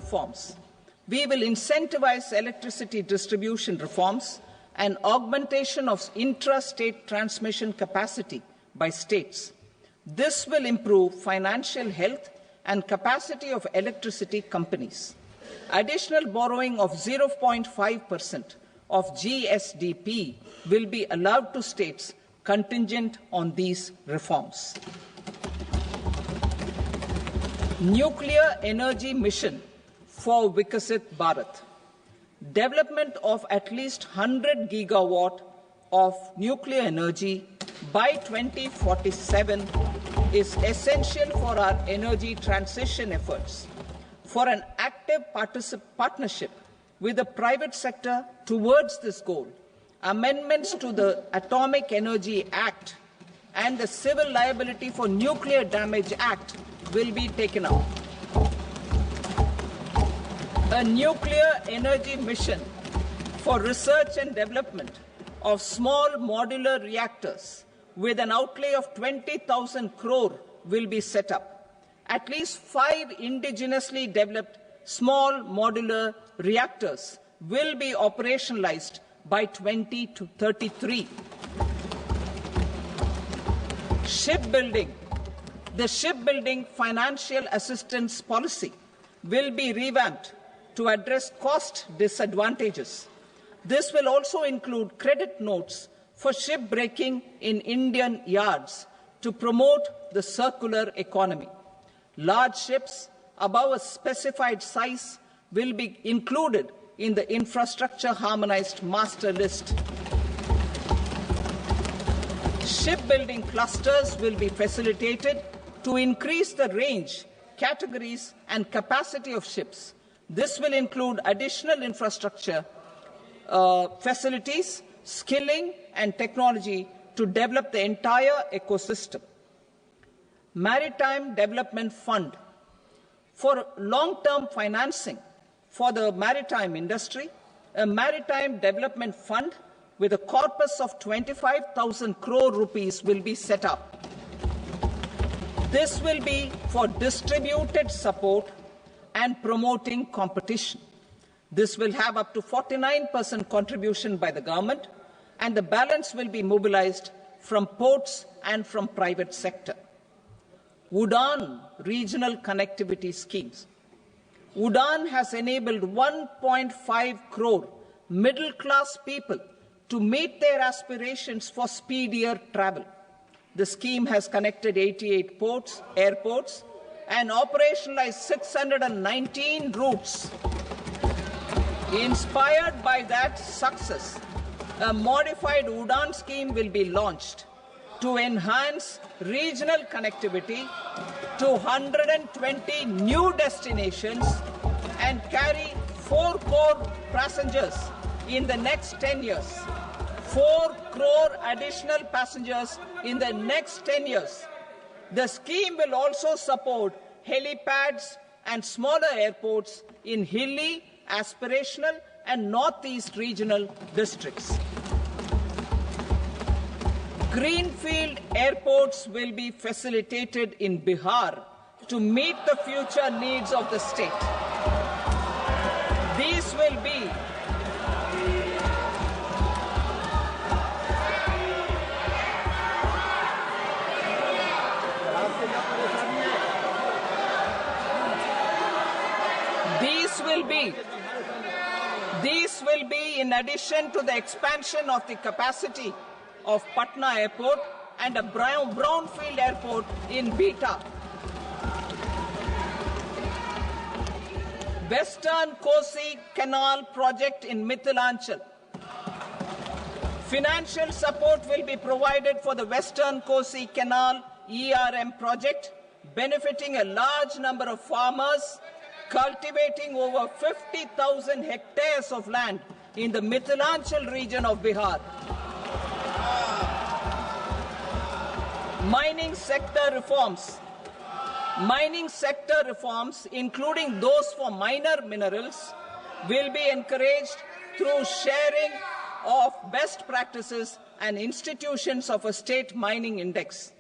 reforms. We will incentivize electricity distribution reforms and augmentation of intra-state transmission capacity by states. This will improve financial health and capacity of electricity companies. Additional borrowing of 0.5% of GSDP will be allowed to states contingent on these reforms. Nuclear energy mission for Vikasit Bharat. Development of at least 100 gigawatt of nuclear energy by 2047 is essential for our energy transition efforts. For an active partnership with the private sector towards this goal, amendments to the Atomic Energy Act and the Civil Liability for Nuclear Damage Act will be taken up. A nuclear energy mission for research and development of small modular reactors with an outlay of 20,000 crore will be set up. At least 5 indigenously developed small modular reactors will be operationalized by 2033. Shipbuilding. The shipbuilding financial assistance policy will be revamped to address cost disadvantages. This will also include credit notes for shipbreaking in Indian yards to promote the circular economy. Large ships above a specified size will be included in the infrastructure harmonized master list. Shipbuilding clusters will be facilitated to increase the range, categories, and capacity of ships. This will include additional infrastructure, facilities, skilling, and technology to develop the entire ecosystem. Maritime Development Fund. For long-term financing for the maritime industry, a Maritime Development Fund with a corpus of 25,000 crore rupees will be set up. This will be for distributed support and promoting competition. This will have up to 49% contribution by the government, and the balance will be mobilized from ports and from private sector. UDAN regional connectivity schemes. UDAN has enabled 1.5 crore middle-class people to meet their aspirations for speedier travel. The scheme has connected 88 airports, and operationalized 619 routes. Inspired by that success, a modified UDAN scheme will be launched to enhance regional connectivity to 120 new destinations and carry 4 crore passengers in the next 10 years. 4 crore additional passengers in the next 10 years. The scheme will also support helipads and smaller airports in hilly, aspirational, and northeast regional districts. Greenfield airports will be facilitated in Bihar to meet the future needs of the state. These will be These will be in addition to the expansion of the capacity of Patna Airport and a brownfield airport in Beta. Western Kosi Canal project in Mithilanchal. Financial support will be provided for the Western Kosi Canal ERM project, benefiting a large number of farmers, cultivating over 50,000 hectares of land in the Mithilanchal region of Bihar. Mining sector reforms. Mining sector reforms, including those for minor minerals, will be encouraged through sharing of best practices and institutions of a state mining index.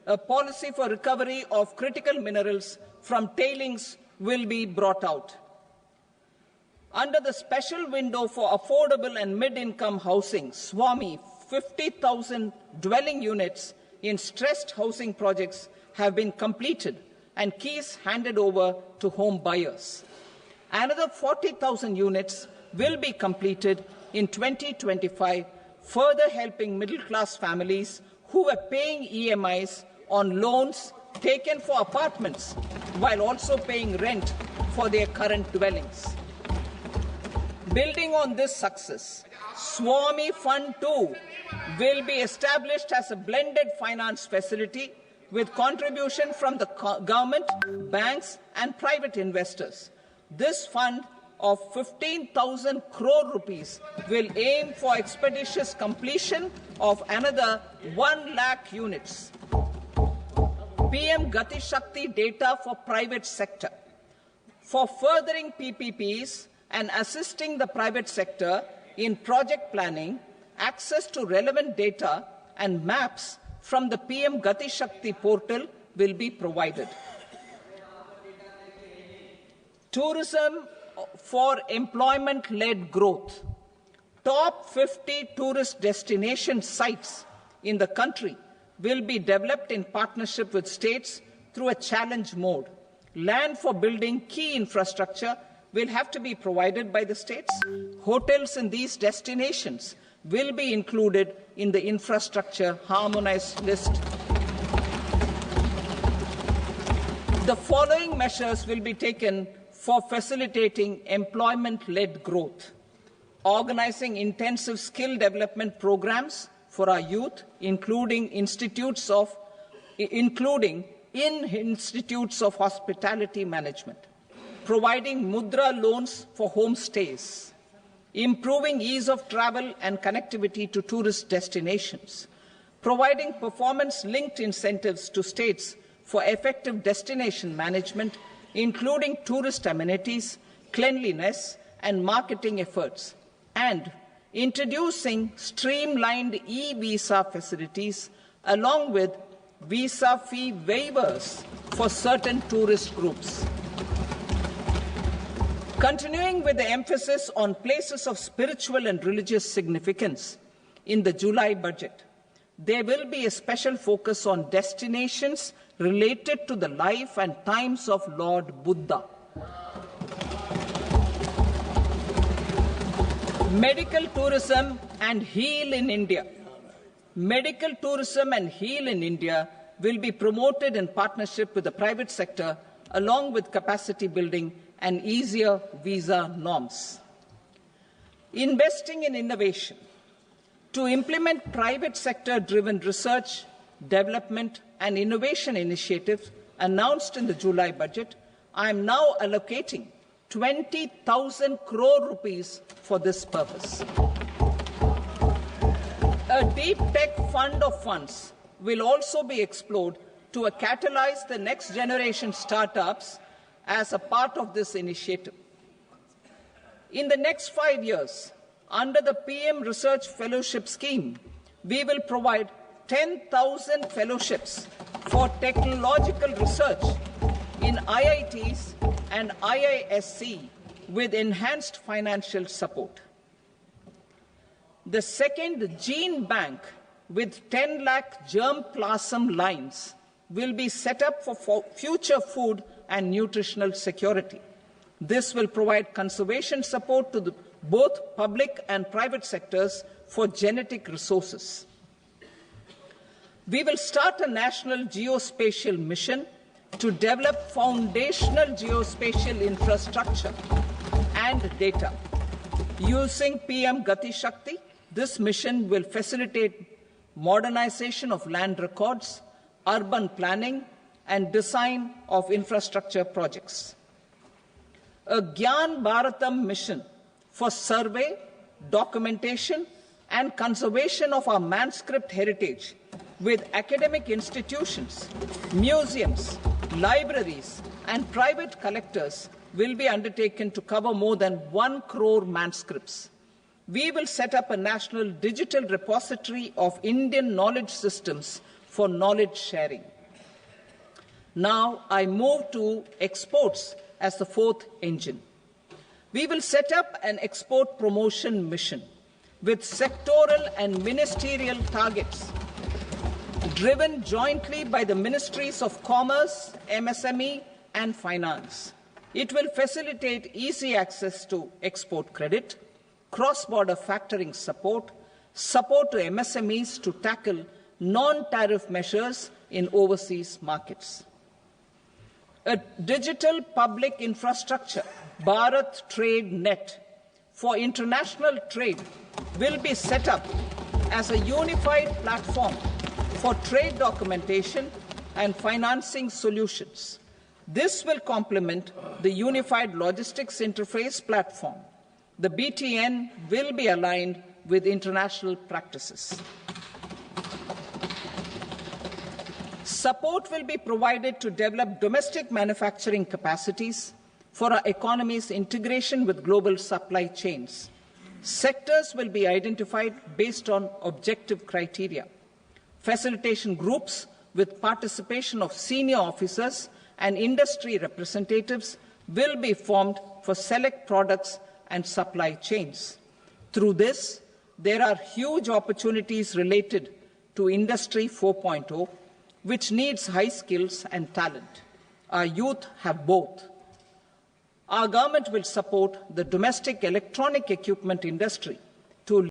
A policy for recovery of critical minerals from tailings will be brought out. Under the special window for affordable and mid-income housing, SWAMI, 50,000 dwelling units in stressed housing projects have been completed and keys handed over to home buyers. Another 40,000 units will be completed in 2025, further helping middle-class families who were paying EMIs on loans taken for apartments while also paying rent for their current dwellings. Building on this success, SWAMI Fund 2 will be established as a blended finance facility with contribution from the government, banks and private investors. This fund of 15,000 crore rupees will aim for expeditious completion of another 1 lakh units. PM Gati Shakti data for private sector. For furthering PPPs and assisting the private sector in project planning, access to relevant data and maps from the PM Gati Shakti portal will be provided. Tourism for employment-led growth. Top 50 tourist destination sites in the country will be developed in partnership with states through a challenge mode. Land for building key infrastructure will have to be provided by the states. Hotels in these destinations will be included in the infrastructure harmonized list. The following measures will be taken for facilitating employment-led growth: organizing intensive skill development programs for our youth, including in institutes of hospitality management, providing mudra loans for homestays, improving ease of travel and connectivity to tourist destinations, providing performance-linked incentives to states for effective destination management, including tourist amenities, cleanliness, and marketing efforts, and introducing streamlined e-visa facilities along with visa fee waivers for certain tourist groups. Continuing with the emphasis on places of spiritual and religious significance, in the July budget, there will be a special focus on destinations related to the life and times of Lord Buddha. Medical tourism and heal in India. Medical tourism and heal in India will be promoted in partnership with the private sector, along with capacity building and easier visa norms. Investing in innovation. To implement private sector-driven research, development and innovation initiatives announced in the July budget, I am now allocating 20,000 crore rupees for this purpose. A deep tech fund of funds will also be explored to catalyze the next generation startups as a part of this initiative. In the next 5 years, under the PM Research Fellowship Scheme, we will provide 10,000 fellowships for technological research in IITs and IISc with enhanced financial support. The second gene bank with 10 lakh germplasm lines will be set up for future food and nutritional security. This will provide conservation support to both public and private sectors for genetic resources. We will start a national geospatial mission to develop foundational geospatial infrastructure and data. Using PM Gati Shakti, this mission will facilitate modernization of land records, urban planning, and design of infrastructure projects. A Gyan Bharatam mission for survey, documentation, and conservation of our manuscript heritage with academic institutions, museums, libraries, and private collectors will be undertaken to cover more than 1 crore manuscripts. We will set up a national digital repository of Indian knowledge systems for knowledge sharing. Now I move to exports as the fourth engine. We will set up an export promotion mission with sectoral and ministerial targets driven jointly by the Ministries of Commerce, MSME and Finance. It will facilitate easy access to export credit, cross-border factoring support, support to MSMEs to tackle non-tariff measures in overseas markets. A digital public infrastructure, Bharat Trade Net, for international trade will be set up as a unified platform for trade documentation and financing solutions. This will complement the Unified Logistics Interface platform. The BTN will be aligned with international practices. Support will be provided to develop domestic manufacturing capacities for our economy's integration with global supply chains. Sectors will be identified based on objective criteria. Facilitation groups with participation of senior officers and industry representatives will be formed for select products and supply chains. Through this, there are huge opportunities related to Industry 4.0, which needs high skills and talent. Our youth have both. Our government will support the domestic electronic equipment industry to